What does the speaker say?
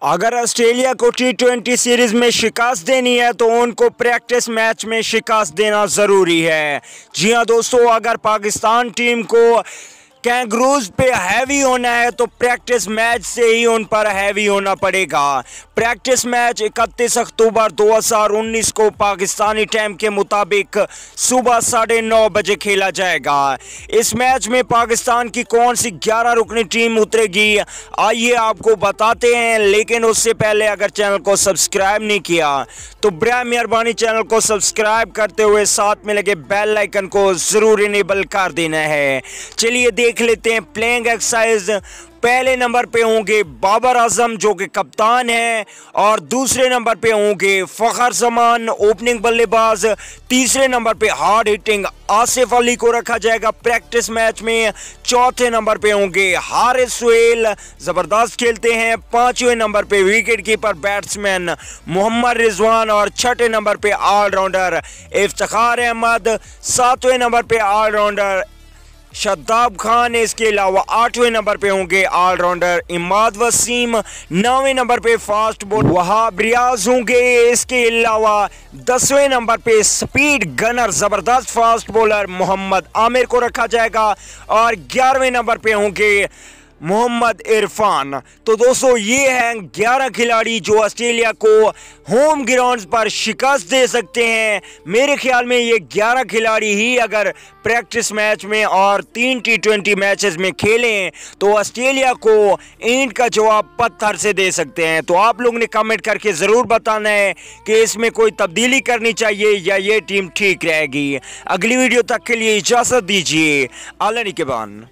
अगर ऑस्ट्रेलिया को T20 series में शिकस्त देनी है तो उनको प्रैक्टिस मैच में शिकस्त देना ज़रूरी है। जी हाँ दोस्तों, अगर पाकिस्तान टीम को कैंगरूज पे हैवी होना है तो प्रैक्टिस मैच से ही उन पर हैवी होना पड़ेगा। प्रैक्टिस मैच 31 अक्टूबर 2019 को पाकिस्तानी टाइम के मुताबिक सुबह 9:30 बजे खेला जाएगा। इस मैच में पाकिस्तान की कौन सी 11 रुकनी टीम उतरेगी आइए आपको बताते हैं, लेकिन उससे पहले अगर चैनल को सब्सक्राइब नहीं किया तो बराए मेहरबानी चैनल को सब्सक्राइब करते हुए साथ में लगे बेल आइकन को ज़रूर इनेबल कर देना है। चलिए देख लेते हैं प्लेइंग एक्सरसाइज। पहले नंबर पे होंगे बाबर आजम जो कि कप्तान हैं, और दूसरे नंबर पे होंगे फ़खर जमान ओपनिंग बल्लेबाज। तीसरे नंबर पे हार्ड हिटिंग आसिफ अली को रखा जाएगा प्रैक्टिस मैच में। चौथे नंबर पे होंगे हारिस सुहेल, ज़बरदस्त खेलते हैं। पांचवें नंबर पे wicket keeper batsman Mohammad Rizwan, और छठे नंबर पे ऑलराउंडर इफ्तिखार अहमद। सातवें नंबर पे ऑलराउंडर शादाब खान। इसके अलावा 8वें नंबर पे होंगे ऑलराउंडर इमाद वसीम। 9वें नंबर पे फास्ट बॉलर वहाब रियाज होंगे। इसके अलावा 10वें नंबर पे स्पीड गनर ज़बरदस्त फास्ट बॉलर मोहम्मद आमिर को रखा जाएगा, और 11वें नंबर पे होंगे मोहम्मद इरफान। तो दोस्तों ये हैं 11 खिलाड़ी जो ऑस्ट्रेलिया को होम ग्राउंड्स पर शिकस्त दे सकते हैं। मेरे ख्याल में ये 11 खिलाड़ी ही अगर प्रैक्टिस मैच में और 3 T20 मैचेस में खेलें तो ऑस्ट्रेलिया को ईंट का जवाब पत्थर से दे सकते हैं। तो आप लोग ने कमेंट करके ज़रूर बताना है कि इसमें कोई तब्दीली करनी चाहिए या ये टीम ठीक रहेगी। अगली वीडियो तक के लिए इजाज़त दीजिए। अल्लाह निगहबान।